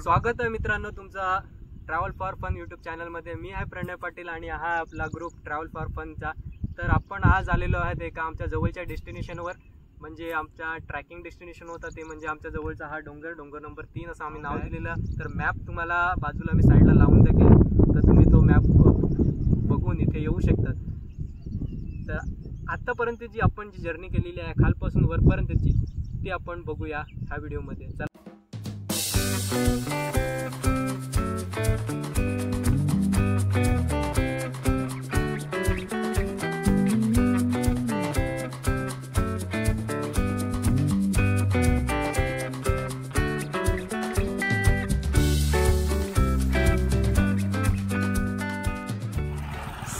स्वागत आहे मित्रांनो तुमचा ट्रॅव्हल फॉर फन यूट्यूब चॅनलमध्ये। मी आहे प्रणय पाटील आणि हा आपला ग्रुप ट्रॅव्हल फॉर फनचा। तर आपण आज आलेलो आहोत एका आमच्या जवळच्या डेस्टिनेशनवर, म्हणजे आमचा ट्रॅकिंग डेस्टिनेशन होता ते म्हणजे आमच्या जवळचा हा डोंगर नंबर 3 असं आम्ही नाव दिलेलं। तर मॅप तुम्हाला बाजूला मी साईडला लावून टाकेन, तर तुम्ही तो मॅप बघून इथे येऊ शकतात। तर आतापर्यंत जी आपण जी जर्नी केलेली आहे खालपासून वरपर्यंतची ती आपण बघूया ह्या व्हिडिओमध्ये।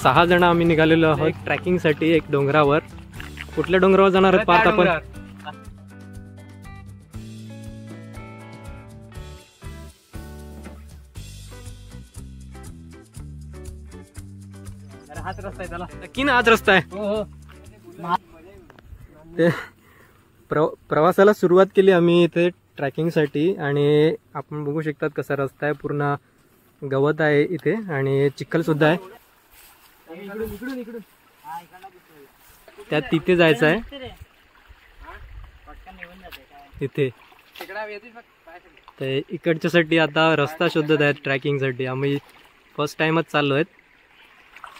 सहा जण आम्ही निघालेलो आहोत ट्रॅकिंगसाठी एक डोंगरावर। कुठल्या डोंगरावर जाणार आहोत पाहत आपण? हाच रस्ता आहे त्याला, नक्की ना हाच रस्ता आहे। ते प्रवासाला सुरुवात केली आम्ही इथे ट्रॅकिंगसाठी आणि आपण बघू शकतात कसा रस्ता आहे, पूर्ण गवत आहे इथे आणि चिखल सुद्धा आहे। त्यात तिथे जायचं आहे, तिथे ते इकडच्या साठी आता रस्ता शोधत आहेत ट्रॅकिंगसाठी। आम्ही फर्स्ट टाइमच चाललो आहेत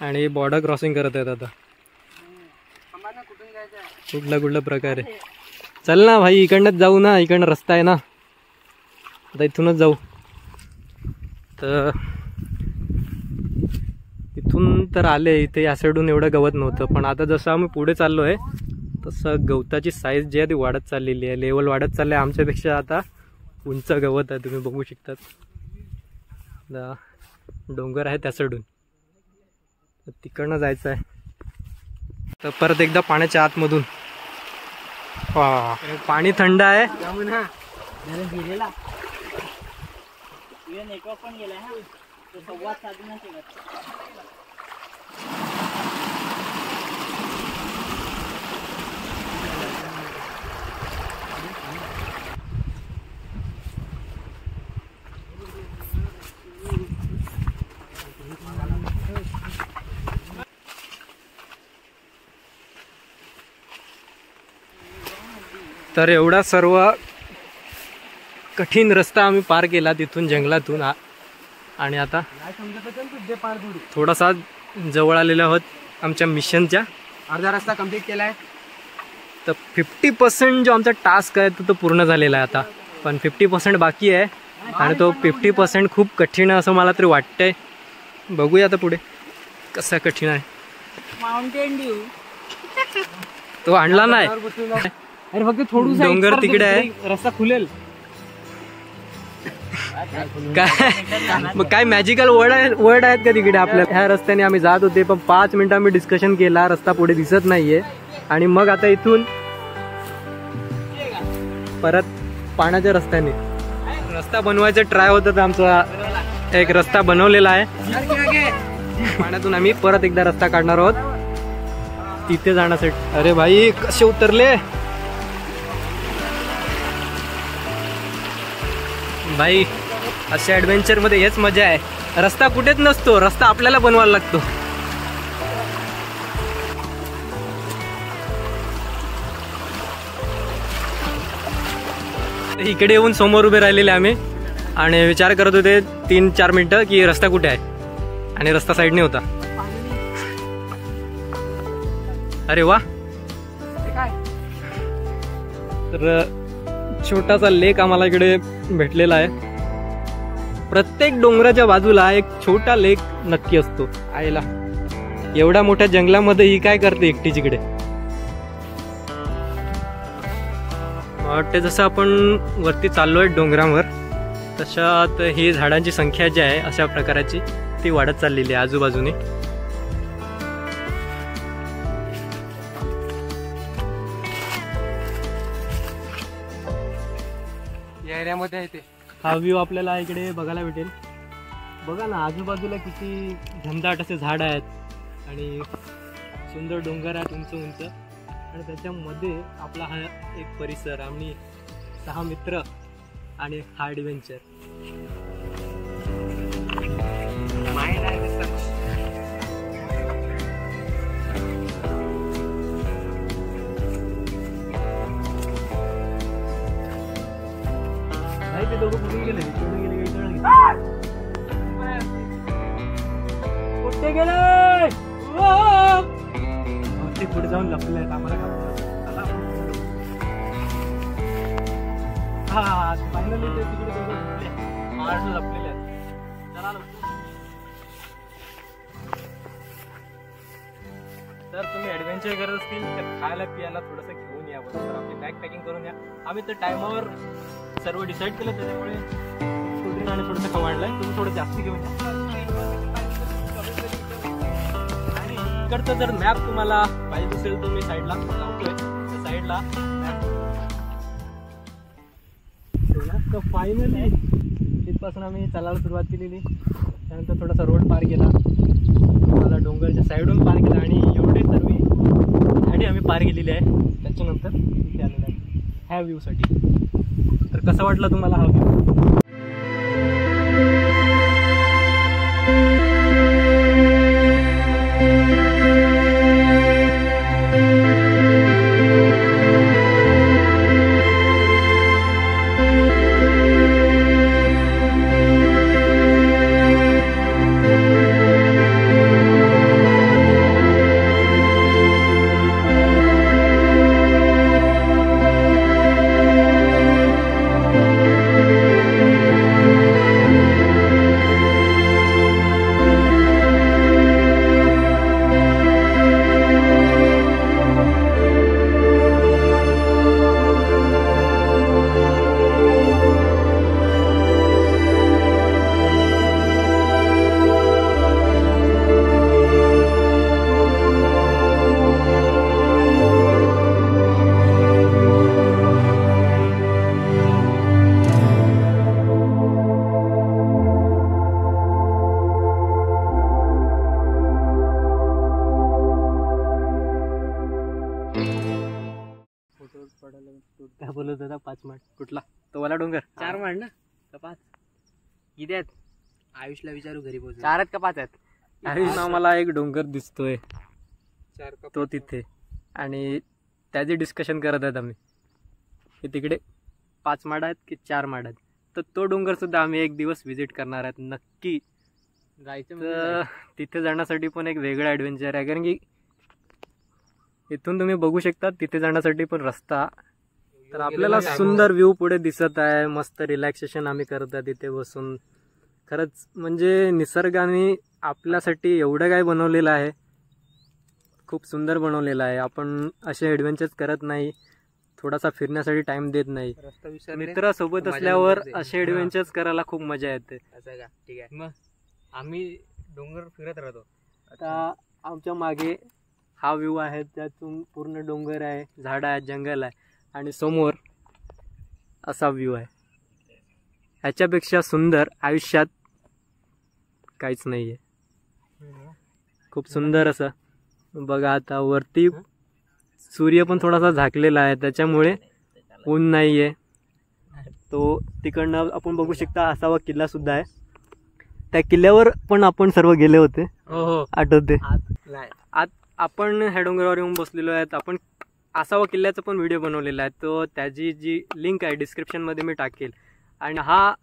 आणि बॉर्डर क्रॉसिंग करत आहेत आता। कुठला प्रकार आहे? चल ना भाई, इकडनंच जाऊ ना, इकडनं रस्ता आहे ना, आता इथूनच जाऊ। तर इथून तर आले, इथे या साईडून एवढं गवत नव्हतं, पण आता जसं आम्ही पुढे चाललो आहे तसं गवताची साईज जी आहे ती वाढत चाललेली आहे, लेवल वाढत चालले आहे। आमच्यापेक्षा आता उंच गवत आहे, तुम्ही बघू शकतात। डोंगर आहे त्या साईडून, तिकडनं जायचं आहे। तर परत एकदा पाण्याच्या आतमधून पाणी थंड आहे। तर एवढा सर्व कठीण रस्ता आम्ही पार केला तिथून जंगलातून, आणि आता थोडासा जवळ आलेलो आहोत आमच्या मिशनच्या। अर्धा रस्ता कंप्लीट केला आहे, तर 50% जो आमचा टास्क आहे तो पूर्ण झालेला आहे आता, पण 50% बाकी आहे आणि तो 50% खूप कठीण आहे असं मला तरी वाटतंय। बघूया आता पुढे कसा कठीण आहे। माउंटेन ड्यू तो आणला नाही, अरे फक्त थोडं डोंगर तिकडे आहे, रस्ता खुलेल। काय मॅजिकल वर्ड आहेत का तिकडे आपल्या? ह्या रस्त्याने आम्ही जात होते, पण 5 मिनिटं आम्ही डिस्कशन केला, रस्ता पुढे दिसत नाहीये, आणि मग आता इथून परत पाण्याच्या रस्त्याने रस्ता बनवायचा ट्राय होत होता आमचा। एक रस्ता बनवलेला आहे, पाण्यातून आम्ही परत एकदा रस्ता काढणार आहोत तिथे जाण्यासाठी। अरे भाई कसे उतरले भाई, अशा ॲडव्हेंचर मध्ये हेच मजा आहे। रस्ता कुठेच नसतो, रस्ता आपल्याला बनवायला लागतो। इकडे येऊन समोर उभे राहिलेले आम्ही आणि विचार करत होते 3-4 मिनिटं की रस्ता कुठे आहे, आणि रस्ता साईडने होता। अरे वा, तर छोटासा लेक आम्हाला इकडे भेटलेला आहे। प्रत्येक डोंगराच्या बाजूला एक छोटा लेक नक्की असतो। आईला एवढ्या मोठ्या जंगलामध्ये ही काय करते एकटीच इकडे? वाटते जसं आपण वरती चाललोय डोंगरावर तशात ही झाडांची संख्या जी आहे अशा प्रकाराची ती वाढत चाललेली आहे आजूबाजूने। एरियामध्ये आहे ते हा व्ह्यू आपल्याला इकडे बघायला भेटेल। बघा ना, आजूबाजूला किती घनदाट असे झाड आहेत आणि सुंदर डोंगर आहेत उंच उंच, आणि त्याच्यामध्ये आपला हा एक परिसर, आम्ही 6 मित्र आणि हा ॲडव्हेंचर। ते दोघं कुठून गेले कुठे गेले ते पुढे जाऊन लपले आहेत आम्हाला हा फायनली ते तिकडे दोघं माणसं लपलेले आहेत. चला तर तुम्ही ॲडव्हेंचर करत असतील तर खायला पियाला थोडंसं घेऊन या बरोबर. आपली बॅग पॅकिंग करून या. आम्ही तर टायमावर सर्व डिसाईड केलं त्याच्यामुळे स्कूटर आणि थोडंसं खवाडलंय. तुम्ही थोडं जास्त घेऊन या. आणि इकडचं जर मॅप तुम्हाला पाहिजे असेल तर मी साईडला लावतोय. त्या साईडला मॅप. तर फायनली तिथपासून आम्ही चालायला सुरुवात केलेली. त्यानंतर थोडासा रोड पार केला. मला डोंगरच्या साईडहून पार केला आणि एवढे सर्व गाडी आम्ही पार केलेली आहे. त्याच्यानंतर इथे आलेलं आहे ह्या व्ह्यूसाठी. तर कसं वाटलं तुम्हाला हा व्ह्यू? काय बोलत होता? 5 माड कुठला? तो वाला डोंगर? 4 माड ना का 5? किती आहेत? आयुषला विचारू घरी पोहोचू. 4 आहेत का 5 आहेत? आयुष मला एक डोंगर दिसतोय 4 का तो तिथे. आणि त्याचे डिस्कशन करत आहेत आम्ही की तिकडे 5 माड आहेत की 4 माड आहेत. तर तो डोंगर सुद्धा आम्ही एक दिवस व्हिजिट करणार आहेत नक्की. जायचं तर तिथे जाण्यासाठी पण एक वेगळा ॲडव्हेंचर आहे. कारण की इथून तुम्ही बघू शकता तिथे जाण्यासाठी पण रस्ता. तर आपल्याला सुंदर व्ह्यू पुढे दिसत आहे. मस्त रिलॅक्सेशन आम्ही करत आहे तिथे बसून. खरंच म्हणजे निसर्गाने आपल्यासाठी एवढं काय बनवलेलं आहे. खूप सुंदर बनवलेलं आहे. आपण असे ॲडव्हेंचर्स करत नाही. थोडासा फिरण्यासाठी टाइम देत नाही. मित्रासोबत असल्यावर असे ॲडव्हेंचर्स करायला खूप मजा येते. असं का? ठीक आहे. मग आम्ही डोंगर फिरत राहतो. आता आमच्या मागे हा व्ह्यू आहे. त्यातून पूर्ण डोंगर आहे, झाडं आहेत, जंगल आहे आणि समोर असा व्ह्यू आहे. ह्याच्यापेक्षा सुंदर आयुष्यात काहीच नाही आहे. खूप सुंदर असं बघा. आता वरती सूर्य पण थोडासा झाकलेला आहे त्याच्यामुळे ऊन नाही आहे. तो तिकडनं आपण बघू शकता. असावा किल्ला सुद्धा आहे. त्या किल्ल्यावर पण आपण सर्व गेले होते. हो आठवते? आज आपण ह्या डोंगरावर येऊन बसलेलो आहेत. आपण असावा किल्ल्याचा पण व्हिडिओ बनवलेला आहे. तो त्याची जी लिंक आहे डिस्क्रिप्शनमध्ये मी टाकेल. आणि हा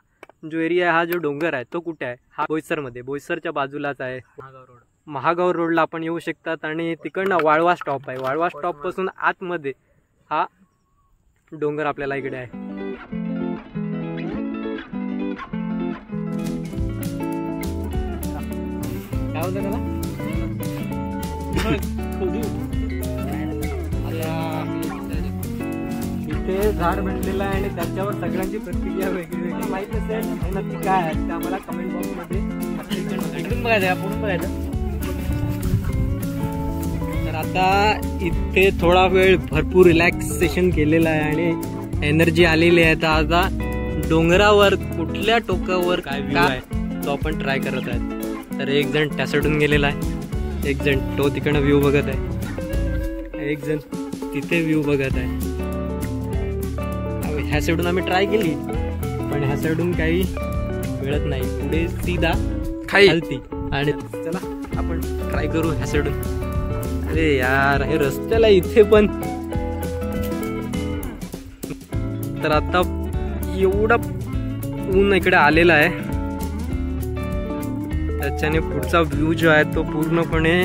जो एरिया आहे, हा जो डोंगर आहे तो कुठे आहे? हा बोईसरमध्ये, बोईसरच्या बाजूलाच आहे. महागाव रोडला आपण येऊ शकतात. आणि तिकडनं वाळवा स्टॉप आहे. वाळवा स्टॉपपासून आतमध्ये हा डोंगर आपल्याला इकडे आहे. काय होतं त्याला? इथे झाड भेटलेलं आहे आणि त्याच्यावर सगळ्यांची प्रतिक्रिया वेगळी वेगळी. माहित असेल नक्की काय आहे ते आम्हाला कमेंट बॉक्समध्ये बघायचं, पुढून बघायचं. तर आता इथे थोडा वेळ भरपूर रिलॅक्सेशन केलेलं आहे आणि एनर्जी आलेली आहे. तर आता डोंगरावर कुठल्या टोकावर काय व्ह्यू आहे तो आपण ट्राय करत आहे. तर एक जण त्या साईडून गेलेला आहे, एक जण तो तिकडनं व्ह्यू बघत आहे, एक जण तिथे व्ह्यू बघत आहे. ह्या साईडून आम्ही ट्राय केली पण ह्या साईडून काही मिळत नाही. पुढे सीधा खालती आणि चला आपण ट्राय करू ह्या साईडून. अरे यार हे रस्त्याला इथे पण. तर आता एवढा ऊन इकडे आलेला आहे, त्याच्याने पुढचा व्ह्यू जो आहे तो पूर्णपणे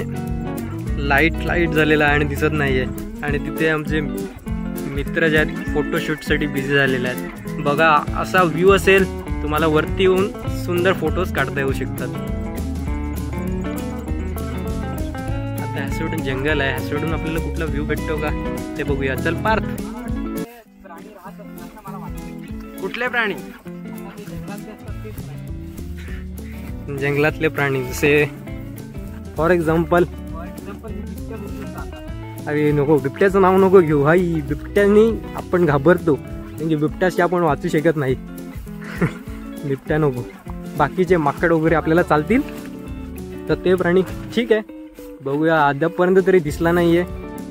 लाईट झालेला आहे आणि दिसत नाहीये. आणि तिथे आमचे मित्र जे आहेत फोटोशूटसाठी बिझी झालेले आहेत. बघा असा व्ह्यू असेल, तुम्हाला वरती येऊन सुंदर फोटोज काढता येऊ शकतात. आता ह्या सोडून जंगल आहे, ह्या सोडून आपल्याला कुठला व्ह्यू भेटतो का ते बघूया. चल पार्थ. कुठले प्राणी? जंगलातले प्राणी जसे फॉर एक्झाम्पल, अरे नको बिबट्याचं नाव नको घेऊ भाई. बिबट्यानी आपण घाबरतो, म्हणजे बिबट्याशी आपण वाचू शकत नाही. बिबट्या नको. बाकीचे माकड वगैरे आपल्याला चालतील, तर ते प्राणी ठीक आहे. बघूया. अद्यापपर्यंत तरी दिसला नाहीये.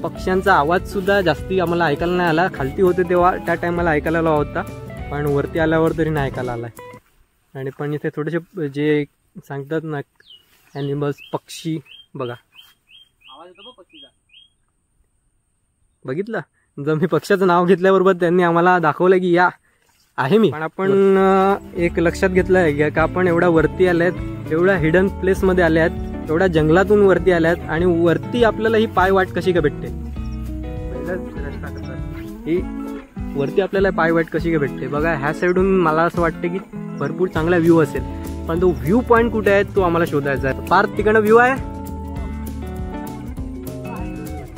पक्ष्यांचा आवाज सुद्धा जास्ती आम्हाला ऐकायला नाही आला. खालती होते तेव्हा त्या टायमाला ऐकायला आला होता, पण वरती आल्यावर तरी नाही ऐकायला आलाय. आणि पण इथे थोडेसे जे सांगतात ना ॲनिमल्स, पक्षी बघा. आवाज येतो पक्षीचा. बघितलं, जर मी पक्षाचं नाव घेतल्याबरोबर त्यांनी आम्हाला दाखवलं की या आहे मी. पण आपण एक लक्षात घेतलं आहे का आपण एवढ्या वरती आल्यात, एवढ्या हिडन प्लेसमध्ये आल्या आहेत, एवढ्या जंगलातून वरती आल्यात, आणि वरती आपल्याला ही पाय वाट कशी का भेटते? ही वरती आपल्याला पाय वाट कशी का भेटते? बघा ह्या साईडून मला असं वाटतं की भरपूर चांगला व्ह्यू असेल, पण तो व्ह्यू पॉईंट कुठे आहे तो आम्हाला शोधायचा आहे. पार्थ तिकडनं व्ह्यू आहे,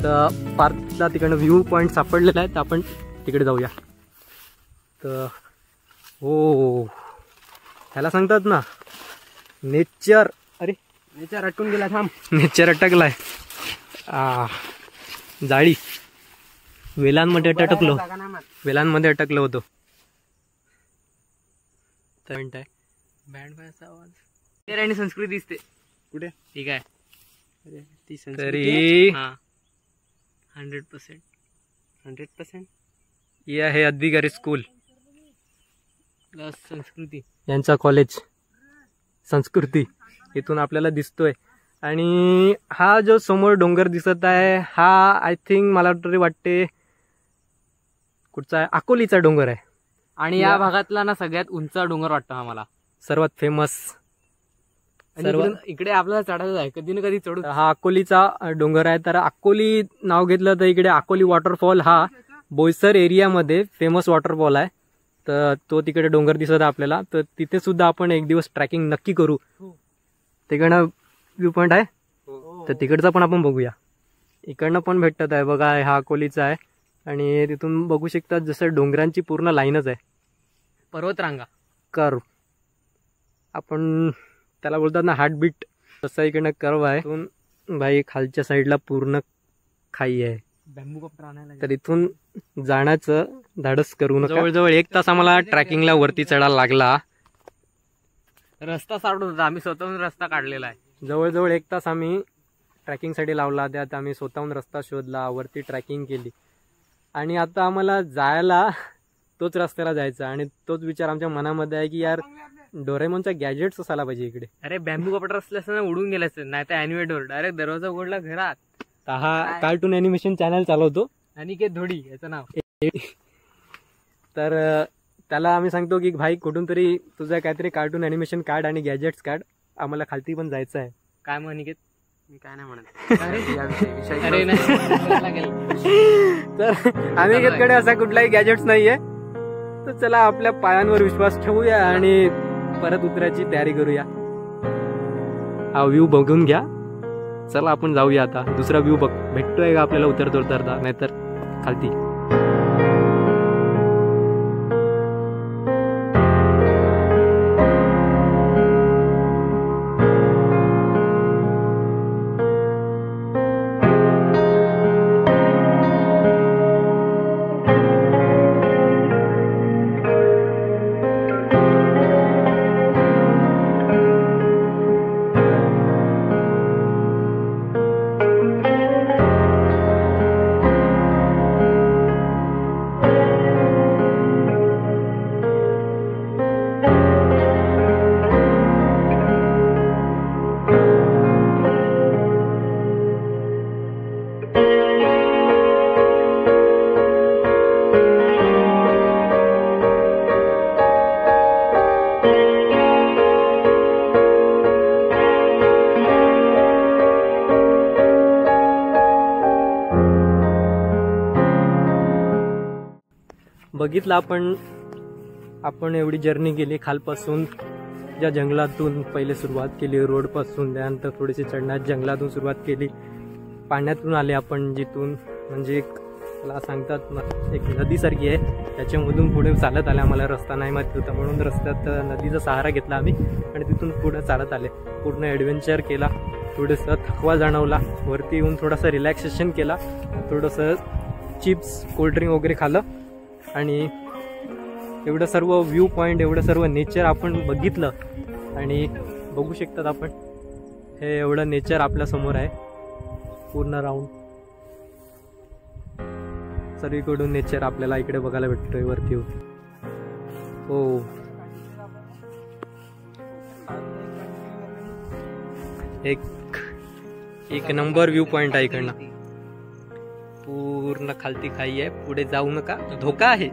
तर पार्कला तिकडनं व्ह्यू पॉईंट सापडलेला आहे, तर आपण तिकडे जाऊया. तर हो, ह्याला सांगतात ना नेचर. अरे नेचर अटकून गेला. थांब, नेचर अटकलाय. जाळी वेलांमध्ये अटकलो, वेलांमध्ये अटकलो होतो. बँड आवाज आणि संस्कृती दिसते कुठे? ठीक आहे. ती तरी 100% ही आहे अधिकारी स्कूल प्लस संस्कृती यांचा कॉलेज संस्कृती इथून आपल्याला दिसतोय. आणि हा जो समोर डोंगर दिसत आहे हा आय थिंक मला तरी वाटते कुठचा आहे, अकोलीचा डोंगर आहे. आणि या भागातला ना सगळ्यात उंच डोंगर वाटतो आम्हाला, सर्वात फेमस. इकडे आपल्याला चढायचं आहे, कधी ना कधी चढू. हा अकोलीचा डोंगर आहे. तर अकोली नाव घेतलं तर इकडे अकोली वॉटरफॉल हा बोईसर एरियामध्ये फेमस वॉटरफॉल आहे. तर तो तिकडे डोंगर दिसत आहे आपल्याला, तर तिथे सुद्धा आपण एक दिवस ट्रॅकिंग नक्की करू. तिकडनं व्ह्यू पॉईंट आहे, तर तिकडचा पण आपण बघूया. इकडनं पण भेटत आहे बघा, हा अकोलीचा आहे. आणि तिथून बघू शकतात जसं डोंगरांची पूर्ण लाईनच आहे, पर्वतरांगा कर्व. आपण त्याला बोलतात ना हार्टबीट, तसा इकडनं कर्व आहे. इथून भाई खालच्या साईडला पूर्ण खाई आहे. बॅम्बू कॉप्टर आणायला तर इथून जाण्याचं धाडस करू नका. जवळजवळ 1 तास आम्हाला ट्रॅकिंगला वरती चढायला लागला. रस्ता सापडत होता, आम्ही स्वतःहून रस्ता काढलेला आहे. जवळजवळ 1 तास आम्ही ट्रॅकिंगसाठी लावला. त्यात आम्ही स्वतःहून रस्ता शोधला, वरती ट्रॅकिंग केली. आणि आता आम्हाला जायला तोच रस्त्याला जायचा. आणि तोच विचार आमच्या मनामध्ये आहे की यार डोरेमॉनचा गॅजेट्स असायला पाहिजे इकडे. अरे बॅम्बू कॉप्टर असल्यास उडून गेलायचं, नाही तर ॲनिमेटवर डायरेक्ट दरवाजा उघडला घरात. हा कार्टून ॲनिमेशन चॅनल चालवतो अनिकेत धोडी याचं नाव. तर त्याला आम्ही सांगतो की भाई कुठून तरी तुझं काहीतरी कार्टून ॲनिमेशन काढ आणि गॅजेट्स काढ, आम्हाला खालती पण जायचं आहे. काय मग अनिकेत? मी काय नाही म्हणत. अरे नाही. तर अनिकेतकडे असा कुठलाही गॅजेट्स नाहीये. तर चला आपल्या पायांवर विश्वास ठेवूया आणि परत उतरायची तयारी करूया. हा व्ह्यू बघून घ्या. चला आपण जाऊया आता. दुसरा व्ह्यू भेटतोय का आपल्याला उतरता, नाहीतर खालती. बघितलं आपण एवढी जर्नी केली खालपासून, ज्या जंगलातून पहिले सुरुवात केली रोडपासून, त्यानंतर थोडीशी चढण्यात जंगलातून सुरुवात केली, पाण्यातून आले आपण जिथून म्हणजे मला सांगतात ना एक नदीसारखी आहे, त्याच्यामधून पुढे चालत आले. आम्हाला रस्ता नाही माहिती होता म्हणून रस्त्यात नदीचा सहारा घेतला आम्ही आणि तिथून पुढे चालत आले. पूर्ण ॲडव्हेंचर केला, थोडंसं थकवा जाणवला, वरती येऊन थोडासा रिलॅक्सेशन केला, थोडंसं चिप्स कोल्ड्रिंक वगैरे खाल्लं आणि एवढं सर्व व्ह्यू पॉईंट, एवढं सर्व नेचर आपण बघितलं. आणि बघू शकतात आपण हे एवढं नेचर आपल्यासमोर आहे पूर्ण राऊंड, सर्वीकडून नेचर आपल्याला इकडे बघायला भेटतोय वरती. हो एक नंबर व्ह्यू पॉइंट आहे इकडनं, पूर्ण खालती खाई आहे, पुढे जाऊ नका धोका आहे.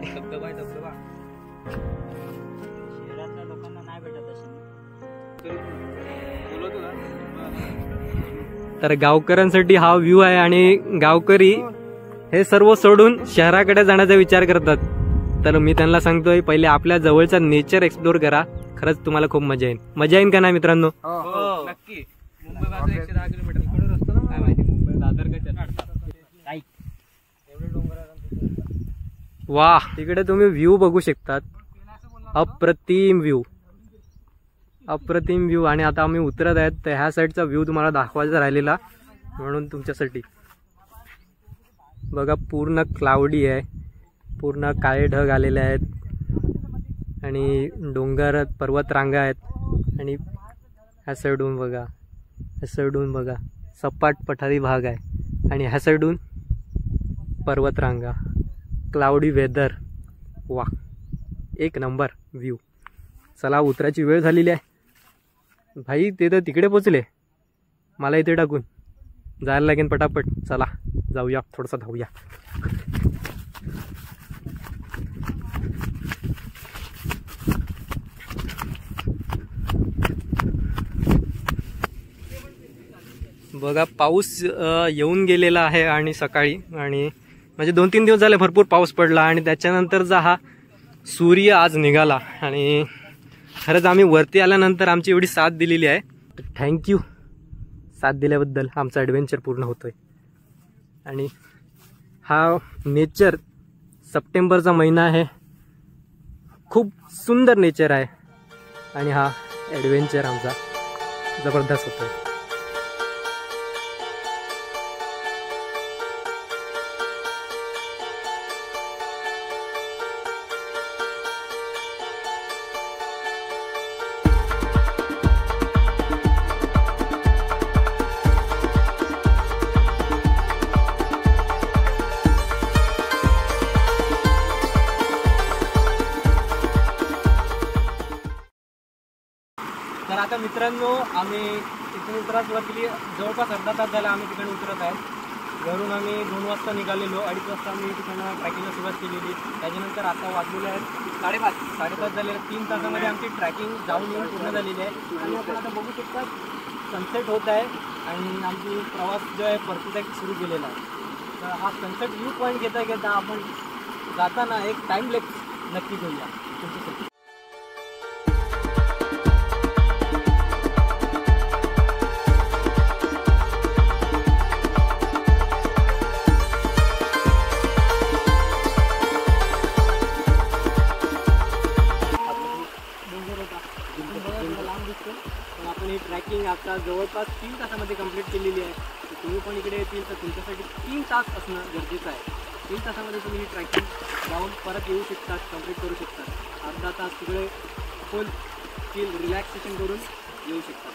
तर गावकऱ्यांसाठी हा व्ह्यू आहे आणि गावकरी हे सर्व सोडून शहराकडे जाण्याचा विचार करतात. तर मी त्यांना सांगतोय पहिले आपल्या जवळचा नेचर एक्सप्लोर करा, खरंच तुम्हाला खूप मजा येईल. मजा येईल का नाही मित्रांनो? नक्की. मुंबई पासून 110 किलोमीटर इकडून रस्ता ना, काय माहिती मुंबई दादर काय वा, तिकडे तुम्ही व्ह्यू बघू शकतात, अप्रतिम व्ह्यू, अप्रतिम व्ह्यू. आणि आता आम्ही उतरत आहेत तर ह्या साईडचा व्ह्यू तुम्हाला दाखवायचा राहिलेला म्हणून तुमच्यासाठी. बघा पूर्ण क्लाउडी आहे, पूर्ण काळे ढग आलेले आहेत आणि डोंगर पर्वत रांगा आहेत. आणि ह्या साईडून बघा, ह्या साईडून बघा सपाट पठारी भाग आहे आणि ह्या साईडून पर्वत रांगा, क्लाउडी वेदर. वा, एक नंबर व्ह्यू. चला उतरायची वेळ झालेली आहे भाई, ते तर तिकडे पोचले, मला इथे टाकून जायला लागेल पटापट. चला जाऊया, थोडंसं धावूया. बघा पाऊस येऊन गेलेला आहे आणि सकाळी, आणि म्हणजे 2-3 दिवस झाले भरपूर पाऊस पडला आणि त्याच्यानंतरचा हा सूर्य आज निघाला. आणि खरंच आम्ही वरती आल्यानंतर आमची एवढी साथ दिलेली आहे, थँक्यू साथ दिल्याबद्दल. आमचा ॲडव्हेंचर पूर्ण होतोय. आणि हा नेचर, सप्टेंबरचा महिना आहे, खूप सुंदर नेचर आहे आणि हा ॲडव्हेंचर आमचा जबरदस्त होतोय. तर आता मित्रांनो आम्ही तिथून उतराच केली, जवळपास अर्धा तास झाला आम्ही तिकडे उतरत आहेत. घरून आम्ही 2 वाजता निघालेलो, 2:30 वाजता आम्ही तिकडनं ट्रॅकिंगला सुरुवात केलेली. त्याच्यानंतर आता वाजलेले आहेत 5:30 झालेले. 3 तासामध्ये आमची ट्रॅकिंग जाऊन येऊन पूर्ण झालेली आहे. आणि आपण आता बघू शकता सनसेट होत आहे आणि आमची प्रवास जो आहे परफेक्ट सुरू केलेला आहे. तर हा सनसेट व्ह्यू पॉईंट घेता घेता आपण जाताना एक टाईम लॅप्स नक्की घेऊया तुमच्यासाठी. पण आपण ही ट्रॅकिंग आता जवळपास 3 तासामध्ये कंप्लीट केलेली आहे. तुम्ही पण इकडे येतील तर तुमच्यासाठी 3 तास असणं गरजेचं आहे. 3 तासामध्ये तुम्ही ही ट्रॅकिंग जाऊन परत येऊ शकतात, कंप्लीट करू शकतात. अर्धा तास तिकडे फुल चिल रिलॅक्सेशन करून येऊ शकतात.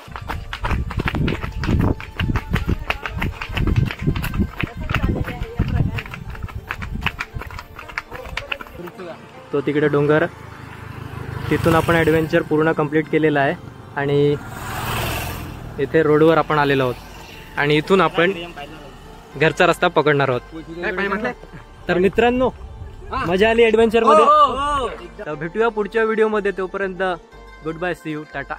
तो तिकडे डोंगर, तिथून आपण ॲडव्हेंचर पूर्ण कंप्लीट केलेला आहे आणि इथे रोडवर आपण आलेलो आहोत आणि इथून आपण घरचा रस्ता पकडणार आहोत. तर मित्रांनो मजा आली ॲडव्हेंचर मध्ये. तर भेटूया पुढच्या व्हिडिओ मध्ये, तोपर्यंत good bye, see you, Tata.